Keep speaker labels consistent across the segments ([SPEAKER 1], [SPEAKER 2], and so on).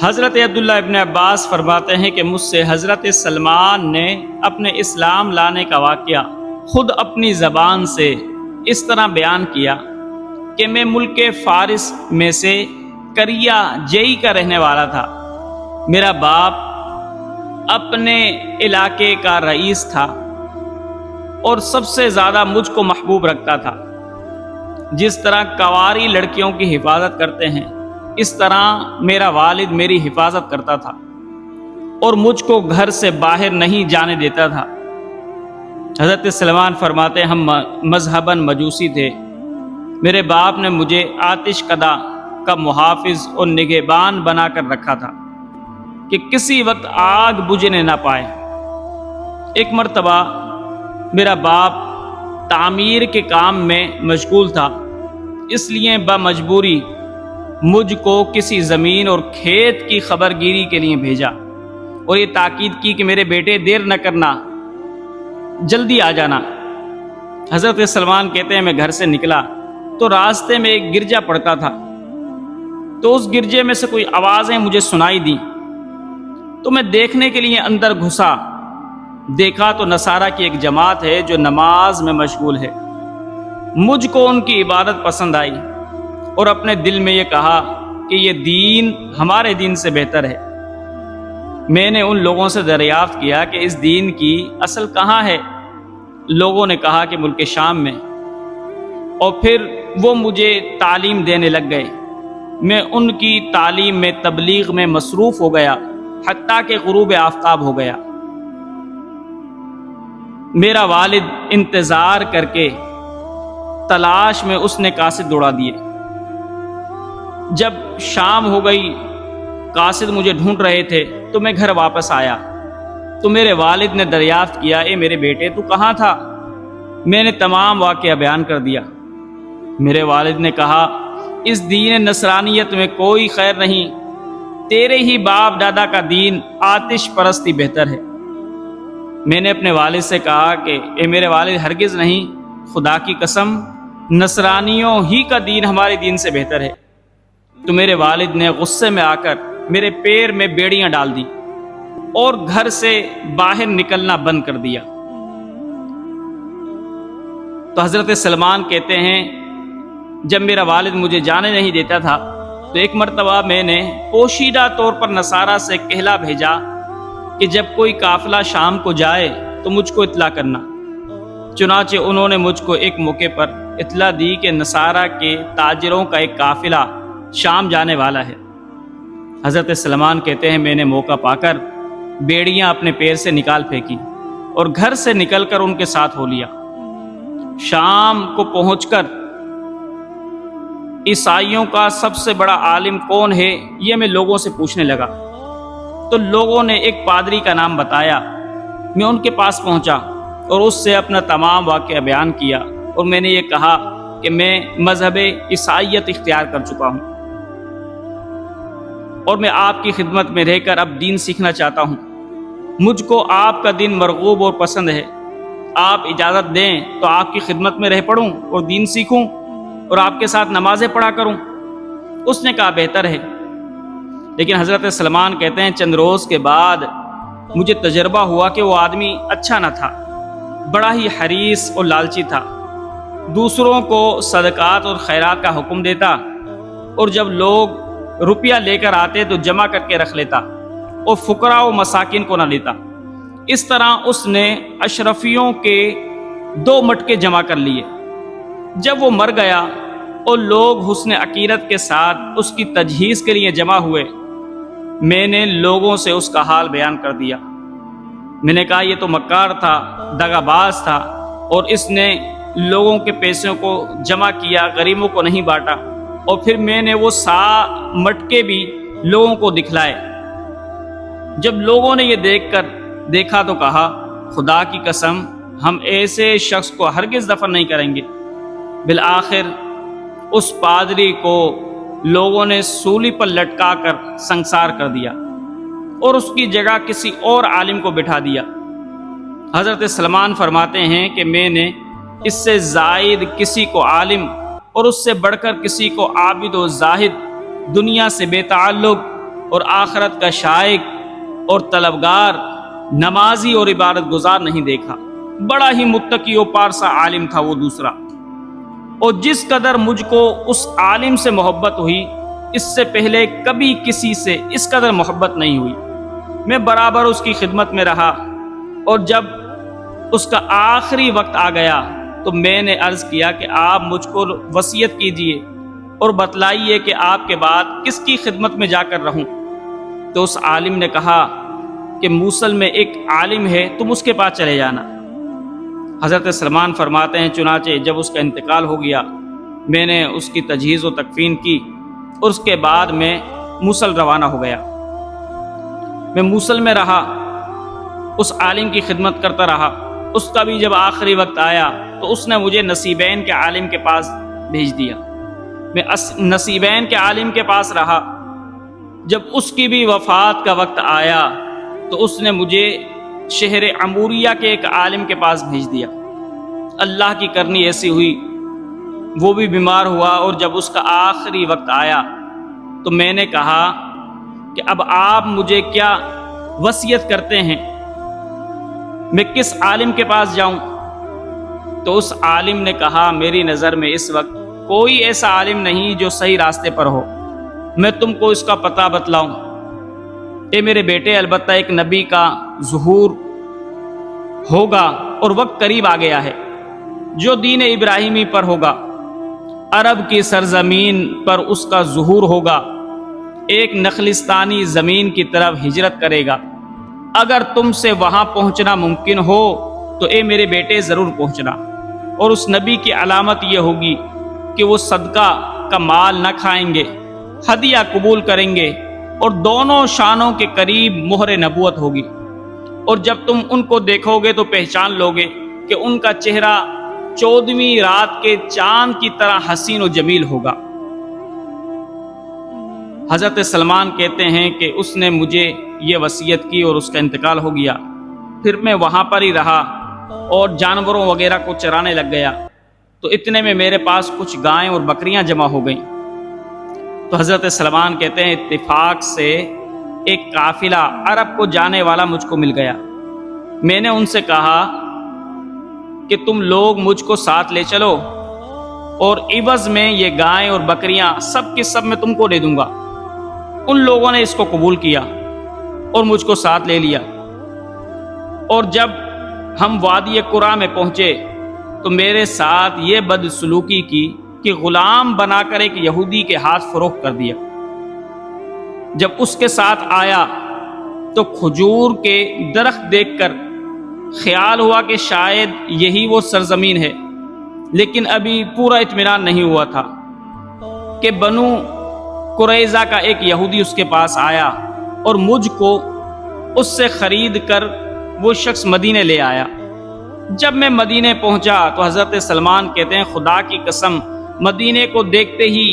[SPEAKER 1] حضرت عبداللہ ابن عباس فرماتے ہیں کہ مجھ سے حضرت سلمان نے اپنے اسلام لانے کا واقعہ خود اپنی زبان سے اس طرح بیان کیا کہ میں ملک فارس میں سے کریا جئی کا رہنے والا تھا۔ میرا باپ اپنے علاقے کا رئیس تھا اور سب سے زیادہ مجھ کو محبوب رکھتا تھا۔ جس طرح کنواری لڑکیوں کی حفاظت کرتے ہیں اس طرح میرا والد میری حفاظت کرتا تھا اور مجھ کو گھر سے باہر نہیں جانے دیتا تھا۔ حضرت سلمان فرماتے ہم مذہباً مجوسی تھے۔ میرے باپ نے مجھے آتش کدہ کا محافظ اور نگہبان بنا کر رکھا تھا کہ کسی وقت آگ بجھنے نہ پائے۔ ایک مرتبہ میرا باپ تعمیر کے کام میں مشغول تھا، اس لیے بمجبوری مجھ کو کسی زمین اور کھیت کی خبر گیری کے لیے بھیجا اور یہ تاکید کی کہ میرے بیٹے دیر نہ کرنا، جلدی آ جانا۔ حضرت سلمان کہتے ہیں میں گھر سے نکلا تو راستے میں ایک گرجا پڑتا تھا، تو اس گرجے میں سے کوئی آوازیں مجھے سنائی دیں تو میں دیکھنے کے لیے اندر گھسا۔ دیکھا تو نصارہ کی ایک جماعت ہے جو نماز میں مشغول ہے۔ مجھ کو ان کی عبادت پسند آئی اور اپنے دل میں یہ کہا کہ یہ دین ہمارے دین سے بہتر ہے۔ میں نے ان لوگوں سے دریافت کیا کہ اس دین کی اصل کہاں ہے؟ لوگوں نے کہا کہ ملک شام میں، اور پھر وہ مجھے تعلیم دینے لگ گئے۔ میں ان کی تعلیم میں تبلیغ میں مصروف ہو گیا حتیٰ کہ غروب آفتاب ہو گیا۔ میرا والد انتظار کر کے تلاش میں اس نے قاصد دوڑا دیے۔ جب شام ہو گئی، قاصد مجھے ڈھونڈ رہے تھے تو میں گھر واپس آیا تو میرے والد نے دریافت کیا اے میرے بیٹے تو کہاں تھا؟ میں نے تمام واقعہ بیان کر دیا۔ میرے والد نے کہا اس دین نصرانیت میں کوئی خیر نہیں، تیرے ہی باپ دادا کا دین آتش پرستی بہتر ہے۔ میں نے اپنے والد سے کہا کہ اے میرے والد ہرگز نہیں، خدا کی قسم نصرانیوں ہی کا دین ہمارے دین سے بہتر ہے۔ تو میرے والد نے غصے میں آ کر میرے پیر میں بیڑیاں ڈال دی اور گھر سے باہر نکلنا بند کر دیا۔ تو حضرت سلمان کہتے ہیں جب میرا والد مجھے جانے نہیں دیتا تھا تو ایک مرتبہ میں نے پوشیدہ طور پر نصارہ سے کہلا بھیجا کہ جب کوئی قافلہ شام کو جائے تو مجھ کو اطلاع کرنا۔ چنانچہ انہوں نے مجھ کو ایک موقع پر اطلاع دی کہ نصارہ کے تاجروں کا ایک قافلہ شام جانے والا ہے۔ حضرت سلمان کہتے ہیں میں نے موقع پا کر بیڑیاں اپنے پیر سے نکال پھینکی اور گھر سے نکل کر ان کے ساتھ ہو لیا۔ شام کو پہنچ کر عیسائیوں کا سب سے بڑا عالم کون ہے یہ میں لوگوں سے پوچھنے لگا تو لوگوں نے ایک پادری کا نام بتایا۔ میں ان کے پاس پہنچا اور اس سے اپنا تمام واقعہ بیان کیا اور میں نے یہ کہا کہ میں مذہب عیسائیت اختیار کر چکا ہوں اور میں آپ کی خدمت میں رہ کر اب دین سیکھنا چاہتا ہوں۔ مجھ کو آپ کا دین مرغوب اور پسند ہے، آپ اجازت دیں تو آپ کی خدمت میں رہ پڑوں اور دین سیکھوں اور آپ کے ساتھ نمازیں پڑھا کروں۔ اس نے کہا بہتر ہے۔ لیکن حضرت سلمان کہتے ہیں چند روز کے بعد مجھے تجربہ ہوا کہ وہ آدمی اچھا نہ تھا، بڑا ہی حریص اور لالچی تھا، دوسروں کو صدقات اور خیرات کا حکم دیتا اور جب لوگ روپیہ لے کر آتے تو جمع کر کے رکھ لیتا اور فقراء و مساکین کو نہ لیتا۔ اس طرح اس نے اشرفیوں کے 2 مٹکے جمع کر لیے۔ جب وہ مر گیا اور لوگ حسن عقیدت کے ساتھ اس کی تجہیز کے لیے جمع ہوئے، میں نے لوگوں سے اس کا حال بیان کر دیا۔ میں نے کہا یہ تو مکار تھا، دغا باز تھا اور اس نے لوگوں کے پیسوں کو جمع کیا، غریبوں کو نہیں بانٹا۔ اور پھر میں نے وہ 100 مٹکے بھی لوگوں کو دکھلائے۔ جب لوگوں نے یہ دیکھا تو کہا خدا کی قسم ہم ایسے شخص کو ہرگز دفن نہیں کریں گے۔ بالآخر اس پادری کو لوگوں نے سولی پر لٹکا کر سنسار کر دیا اور اس کی جگہ کسی اور عالم کو بٹھا دیا۔ حضرت سلمان فرماتے ہیں کہ میں نے اس سے زائد کسی کو عالم اور اس سے بڑھ کر کسی کو عابد و زاہد، دنیا سے بے تعلق اور آخرت کا شائق اور طلبگار، نمازی اور عبادت گزار نہیں دیکھا۔ بڑا ہی متقی و پارسا عالم تھا وہ دوسرا، اور جس قدر مجھ کو اس عالم سے محبت ہوئی، اس سے پہلے کبھی کسی سے اس قدر محبت نہیں ہوئی۔ میں برابر اس کی خدمت میں رہا، اور جب اس کا آخری وقت آ گیا تو میں نے عرض کیا کہ آپ مجھ کو وصیت کیجئے اور بتلائیے کہ آپ کے بعد کس کی خدمت میں جا کر رہوں۔ تو اس عالم نے کہا کہ موصل میں ایک عالم ہے، تم اس کے پاس چلے جانا۔ حضرت سلمان فرماتے ہیں چنانچہ جب اس کا انتقال ہو گیا، میں نے اس کی تجہیز و تکفین کی، اور اس کے بعد میں موصل روانہ ہو گیا۔ میں موصل میں رہا، اس عالم کی خدمت کرتا رہا۔ اس کا بھی جب آخری وقت آیا تو اس نے مجھے نصیبین کے عالم کے پاس بھیج دیا۔ میں نصیبین کے عالم کے پاس رہا۔ جب اس کی بھی وفات کا وقت آیا تو اس نے مجھے شہر عموریہ کے ایک عالم کے پاس بھیج دیا۔ اللہ کی کرنی ایسی ہوئی، وہ بھی بیمار ہوا، اور جب اس کا آخری وقت آیا تو میں نے کہا کہ اب آپ مجھے کیا وصیت کرتے ہیں، میں کس عالم کے پاس جاؤں؟ تو اس عالم نے کہا میری نظر میں اس وقت کوئی ایسا عالم نہیں جو صحیح راستے پر ہو، میں تم کو اس کا پتہ بتلاؤں۔ اے میرے بیٹے، البتہ ایک نبی کا ظہور ہوگا اور وقت قریب آ گیا ہے، جو دین ابراہیمی پر ہوگا، عرب کی سرزمین پر اس کا ظہور ہوگا، ایک نخلستانی زمین کی طرف ہجرت کرے گا۔ اگر تم سے وہاں پہنچنا ممکن ہو تو اے میرے بیٹے ضرور پہنچنا، اور اس نبی کی علامت یہ ہوگی کہ وہ صدقہ کا مال نہ کھائیں گے، ہدیہ قبول کریں گے، اور دونوں شانوں کے قریب مہر نبوت ہوگی، اور جب تم ان کو دیکھو گے تو پہچان لوگے کہ ان کا چہرہ 14ویں رات کے چاند کی طرح حسین و جمیل ہوگا۔ حضرت سلمان کہتے ہیں کہ اس نے مجھے یہ وصیت کی اور اس کا انتقال ہو گیا۔ پھر میں وہاں پر ہی رہا اور جانوروں وغیرہ کو چرانے لگ گیا، تو اتنے میں میرے پاس کچھ گائیں اور بکریاں جمع ہو گئیں۔ تو حضرت سلمان کہتے ہیں اتفاق سے ایک قافلہ عرب کو جانے والا مجھ کو مل گیا۔ میں نے ان سے کہا کہ تم لوگ مجھ کو ساتھ لے چلو، اور عوض میں یہ گائیں اور بکریاں سب کے سب میں تم کو دے دوں گا۔ ان لوگوں نے اس کو قبول کیا اور مجھ کو ساتھ لے لیا، اور جب ہم وادی قرا میں پہنچے تو میرے ساتھ یہ بدسلوکی کی کہ غلام بنا کر ایک یہودی کے ہاتھ فروخت کر دیا۔ جب اس کے ساتھ آیا تو کھجور کے درخت دیکھ کر خیال ہوا کہ شاید یہی وہ سرزمین ہے، لیکن ابھی پورا اطمینان نہیں ہوا تھا کہ بنو قریظہ کا ایک یہودی اس کے پاس آیا اور مجھ کو اس سے خرید کر وہ شخص مدینے لے آیا۔ جب میں مدینے پہنچا تو حضرت سلمان کہتے ہیں خدا کی قسم مدینے کو دیکھتے ہی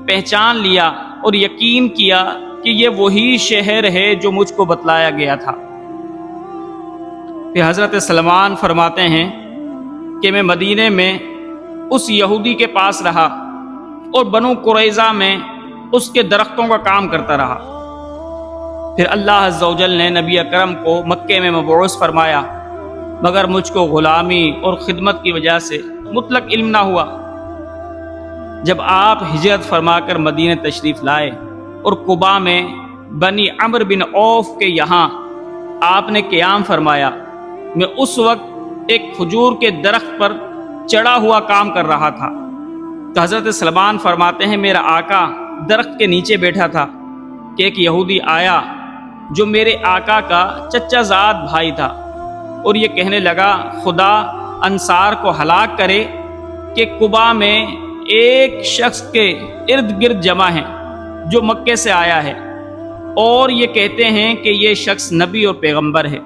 [SPEAKER 1] پہچان لیا اور یقین کیا کہ یہ وہی شہر ہے جو مجھ کو بتلایا گیا تھا۔ پھر حضرت سلمان فرماتے ہیں کہ میں مدینے میں اس یہودی کے پاس رہا اور بنو قریظہ میں اس کے درختوں کا کام کرتا رہا۔ پھر اللہ عز و جل نے نبی اکرم کو مکے میں مبعوث فرمایا، مگر مجھ کو غلامی اور خدمت کی وجہ سے مطلق علم نہ ہوا۔ جب آپ ہجرت فرما کر مدینہ تشریف لائے اور قباء میں بنی عمرو بن عوف کے یہاں آپ نے قیام فرمایا، میں اس وقت ایک کھجور کے درخت پر چڑھا ہوا کام کر رہا تھا۔ تو حضرت سلمان فرماتے ہیں میرا آقا درخت کے نیچے بیٹھا تھا کہ ایک یہودی آیا جو میرے آقا کا چچا زاد بھائی تھا، اور یہ کہنے لگا خدا انصار کو ہلاک کرے کہ قباء میں ایک شخص کے ارد گرد جمع ہیں جو مکے سے آیا ہے، اور یہ کہتے ہیں کہ یہ شخص نبی اور پیغمبر ہے۔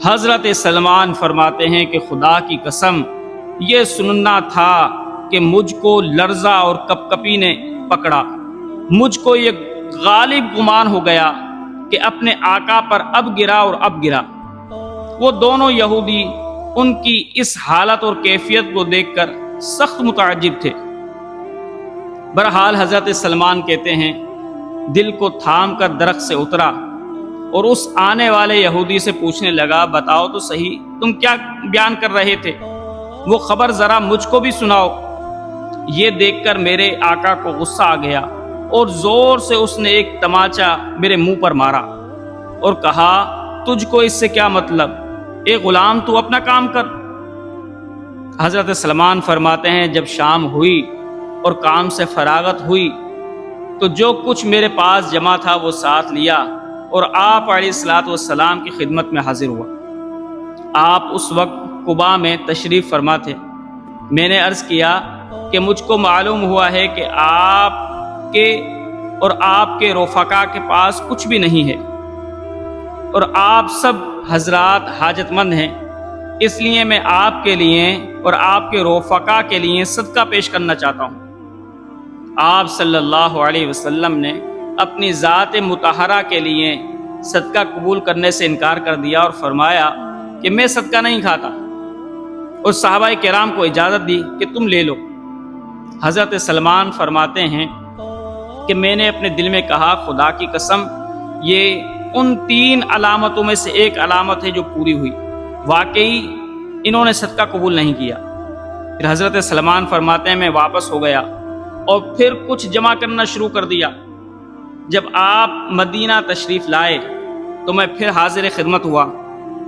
[SPEAKER 1] حضرت سلمان فرماتے ہیں کہ خدا کی قسم یہ سننا تھا کہ مجھ کو لرزہ اور کپکپی نے پکڑا۔ مجھ کو یہ غالب گمان ہو گیا کہ اپنے آقا پر اب گرا اور اب گرا۔ وہ دونوں یہودی ان کی اس حالت اور کیفیت کو دیکھ کر سخت متعجب تھے۔ بہرحال حضرت سلمان کہتے ہیں دل کو تھام کر درخت سے اترا اور اس آنے والے یہودی سے پوچھنے لگا، بتاؤ تو صحیح تم کیا بیان کر رہے تھے، وہ خبر ذرا مجھ کو بھی سناؤ۔ یہ دیکھ کر میرے آقا کو غصہ آ گیا اور زور سے اس نے ایک تماچا میرے منہ پر مارا اور کہا، تجھ کو اس سے کیا مطلب، اے غلام تو اپنا کام کر۔ حضرت سلمان فرماتے ہیں، جب شام ہوئی اور کام سے فراغت ہوئی تو جو کچھ میرے پاس جمع تھا وہ ساتھ لیا اور آپ علیہ الصلوۃ والسلام کی خدمت میں حاضر ہوا۔ آپ اس وقت قباء میں تشریف فرما تھے۔ میں نے عرض کیا کہ مجھ کو معلوم ہوا ہے کہ آپ کے اور آپ کے رفقا کے پاس کچھ بھی نہیں ہے اور آپ سب حضرات حاجت مند ہیں، اس لیے میں آپ کے لیے اور آپ کے رفقا کے لیے صدقہ پیش کرنا چاہتا ہوں۔ آپ صلی اللہ علیہ وسلم نے اپنی ذات مطہرہ کے لیے صدقہ قبول کرنے سے انکار کر دیا اور فرمایا کہ میں صدقہ نہیں کھاتا، اور صحابہ کرام کو اجازت دی کہ تم لے لو۔ حضرت سلمان فرماتے ہیں کہ میں نے اپنے دل میں کہا، خدا کی قسم یہ ان 3 علامتوں میں سے ایک علامت ہے جو پوری ہوئی، واقعی انہوں نے صدقہ قبول نہیں کیا۔ پھر حضرت سلمان فرماتے ہیں میں واپس ہو گیا اور پھر کچھ جمع کرنا شروع کر دیا۔ جب آپ مدینہ تشریف لائے تو میں پھر حاضر خدمت ہوا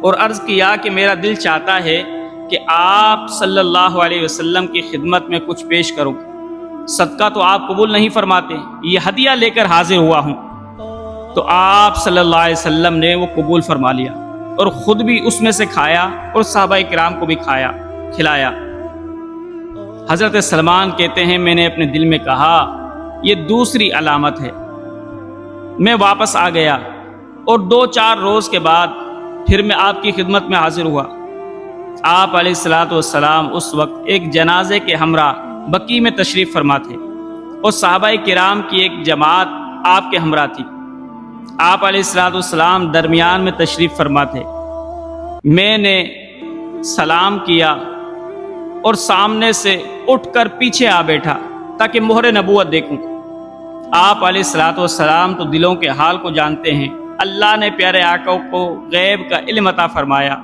[SPEAKER 1] اور عرض کیا کہ میرا دل چاہتا ہے کہ آپ صلی اللہ علیہ وسلم کی خدمت میں کچھ پیش کروں، صدقہ تو آپ قبول نہیں فرماتے، یہ ہدیہ لے کر حاضر ہوا ہوں۔ تو آپ صلی اللہ علیہ وسلم نے وہ قبول فرما لیا اور خود بھی اس میں سے کھایا اور صحابہ کرام کو بھی کھلایا۔ حضرت سلمان کہتے ہیں میں نے اپنے دل میں کہا یہ دوسری علامت ہے۔ میں واپس آ گیا اور 2-4 روز کے بعد پھر میں آپ کی خدمت میں حاضر ہوا۔ آپ علیہ الصلوۃ والسلام اس وقت ایک جنازے کے ہمراہ بقیع میں تشریف فرما تھے اور صحابہ کرام کی ایک جماعت آپ کے ہمراہ تھی۔ آپ علیہ الصلوۃ والسلام درمیان میں تشریف فرما تھے۔ میں نے سلام کیا اور سامنے سے اٹھ کر پیچھے آ بیٹھا تاکہ مہر نبوت دیکھوں۔ آپ علیہ الصلوۃ والسلام تو دلوں کے حال کو جانتے ہیں، اللہ نے پیارے آقا کو غیب کا علم عطا فرمایا۔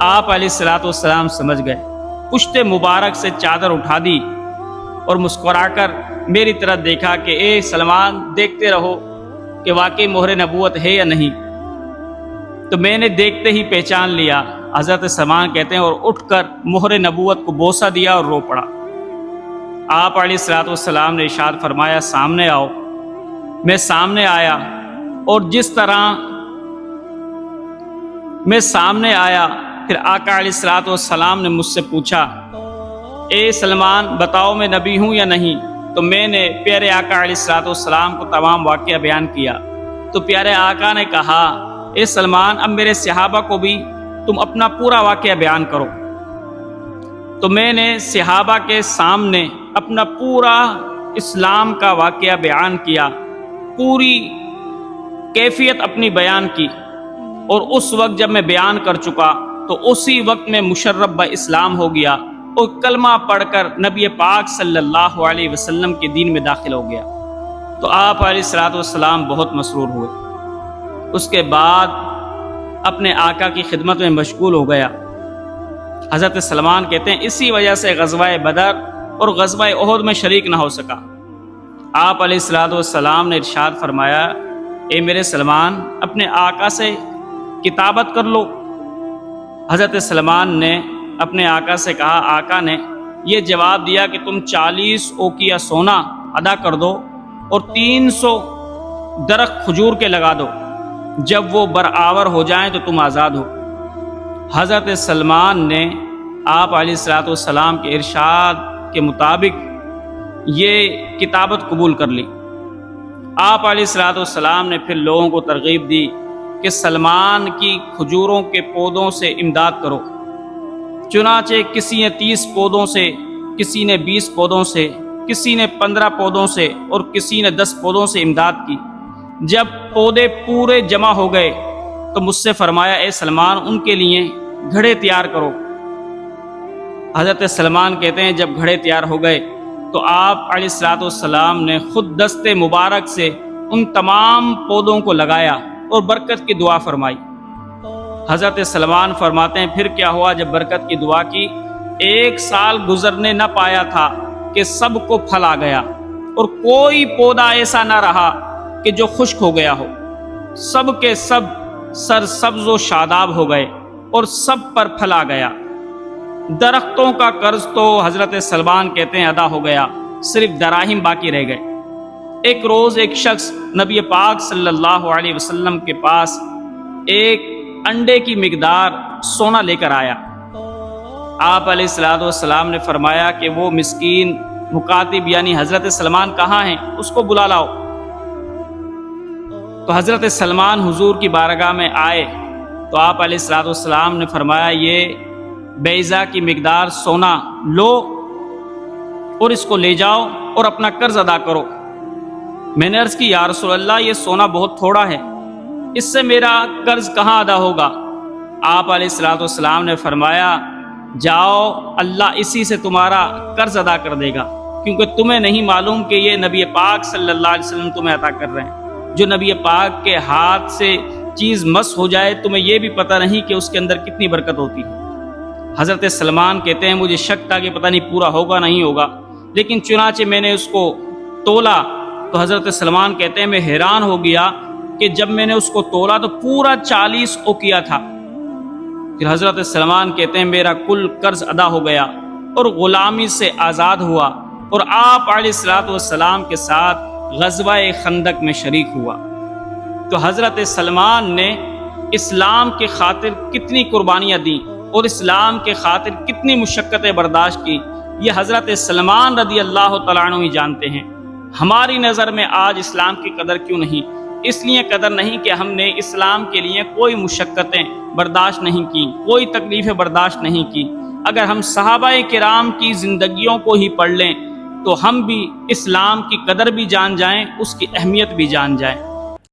[SPEAKER 1] آپ علیہ الصلوۃ والسلام سمجھ گئے، پشت مبارک سے چادر اٹھا دی اور مسکرا کر میری طرف دیکھا کہ اے سلمان دیکھتے رہو کہ واقعی مہر نبوت ہے یا نہیں۔ تو میں نے دیکھتے ہی پہچان لیا۔ حضرت سلمان کہتے ہیں اور اٹھ کر مہر نبوت کو بوسہ دیا اور رو پڑا۔ آپ علیہ الصلوۃ والسلام نے ارشاد فرمایا سامنے آؤ۔ میں سامنے آیا اور جس طرح میں سامنے آیا پھر آقا علیہ الصلوۃ والسلام نے مجھ سے پوچھا، اے سلمان بتاؤ میں نبی ہوں یا نہیں؟ تو میں نے پیارے آقا علیہ الصلوۃ والسلام کو تمام واقعہ بیان کیا۔ تو پیارے آقا نے کہا، اے سلمان اب میرے صحابہ کو بھی تم اپنا پورا واقعہ بیان کرو۔ تو میں نے صحابہ کے سامنے اپنا پورا اسلام کا واقعہ بیان کیا، پوری کیفیت اپنی بیان کی، اور اس وقت جب میں بیان کر چکا تو اسی وقت میں مشرف اسلام ہو گیا اور کلمہ پڑھ کر نبی پاک صلی اللہ علیہ وسلم کے دین میں داخل ہو گیا۔ تو آپ علیہ الصلوۃ والسلام بہت مسرور ہوئے۔ اس کے بعد اپنے آقا کی خدمت میں مشغول ہو گیا۔ حضرت سلمان کہتے ہیں اسی وجہ سے غزوہ بدر اور غزوہ احد میں شریک نہ ہو سکا۔ آپ علیہ الصلوۃ والسلام نے ارشاد فرمایا، اے میرے سلمان اپنے آقا سے کتابت کر لو۔ حضرت سلمان نے اپنے آقا سے کہا، آقا نے یہ جواب دیا کہ تم 40 اوقیہ سونا ادا کر دو اور 300 درخت کھجور کے لگا دو، جب وہ برآور ہو جائیں تو تم آزاد ہو۔ حضرت سلمان نے آپ علیہ الصلوۃ والسلام کے ارشاد کے مطابق یہ کتابت قبول کر لی۔ آپ علیہ الصلوۃ والسلام نے پھر لوگوں کو ترغیب دی کہ سلمان کی کھجوروں کے پودوں سے امداد کرو۔ چنانچہ کسی نے 30 پودوں سے، کسی نے 20 پودوں سے، کسی نے 15 پودوں سے اور کسی نے 10 پودوں سے امداد کی۔ جب پودے پورے جمع ہو گئے تو مجھ سے فرمایا، اے سلمان ان کے لیے گھڑے تیار کرو۔ حضرت سلمان کہتے ہیں جب گھڑے تیار ہو گئے تو آپ علیہ الصلوۃ والسلام نے خود دست مبارک سے ان تمام پودوں کو لگایا اور برکت کی دعا فرمائی۔ حضرت سلمان فرماتے ہیں پھر کیا ہوا، جب برکت کی دعا کی 1 سال گزرنے نہ پایا تھا کہ سب کو پھل آ گیا، اور کوئی پودا ایسا نہ رہا کہ جو خشک ہو گیا ہو، سب کے سب سرسبز و شاداب ہو گئے اور سب پر پھل آ گیا۔ درختوں کا قرض تو حضرت سلمان کہتے ہیں ادا ہو گیا، صرف دراہم باقی رہ گئے۔ ایک روز ایک شخص نبی پاک صلی اللہ علیہ وسلم کے پاس ایک انڈے کی مقدار سونا لے کر آیا۔ آپ علیہ السلام نے فرمایا کہ وہ مسکین مکاتب یعنی حضرت سلمان کہاں ہیں، اس کو بلا لاؤ۔ تو حضرت سلمان حضور کی بارگاہ میں آئے تو آپ علیہ السلام نے فرمایا یہ بیضہ کی مقدار سونا لو اور اس کو لے جاؤ اور اپنا قرض ادا کرو۔ میں نے عرض کی یا رسول اللہ یہ سونا بہت تھوڑا ہے، اس سے میرا قرض کہاں ادا ہوگا؟ آپ علیہ السلام نے فرمایا جاؤ، اللہ اسی سے تمہارا قرض ادا کر دے گا، کیونکہ تمہیں نہیں معلوم کہ یہ نبی پاک صلی اللہ علیہ وسلم تمہیں عطا کر رہے ہیں۔ جو نبی پاک کے ہاتھ سے چیز مس ہو جائے تمہیں یہ بھی پتہ نہیں کہ اس کے اندر کتنی برکت ہوتی ہے۔ حضرت سلمان کہتے ہیں مجھے شک تھا کہ پتہ نہیں پورا ہوگا نہیں ہوگا، لیکن چنانچہ میں نے اس کو تولا تو حضرت سلمان کہتے ہیں میں حیران ہو گیا کہ جب میں نے اس کو تولا تو پورا 40 اوقیہ تھا۔ پھر حضرت سلمان کہتے ہیں میرا کل قرض ادا ہو گیا اور غلامی سے آزاد ہوا، اور آپ علیہ السلام کے ساتھ غزوہ خندق میں شریک ہوا۔ تو حضرت سلمان نے اسلام کے خاطر کتنی قربانیاں دیں اور اسلام کے خاطر کتنی مشقتیں برداشت کی، یہ حضرت سلمان رضی اللہ تعالیٰ عنہ ہی جانتے ہیں۔ ہماری نظر میں آج اسلام کی قدر کیوں نہیں؟ اس لیے قدر نہیں کہ ہم نے اسلام کے لیے کوئی مشقتیں برداشت نہیں کی، کوئی تکلیفیں برداشت نہیں کی۔ اگر ہم صحابہ کرام کی زندگیوں کو ہی پڑھ لیں تو ہم بھی اسلام کی قدر بھی جان جائیں، اس کی اہمیت بھی جان جائیں۔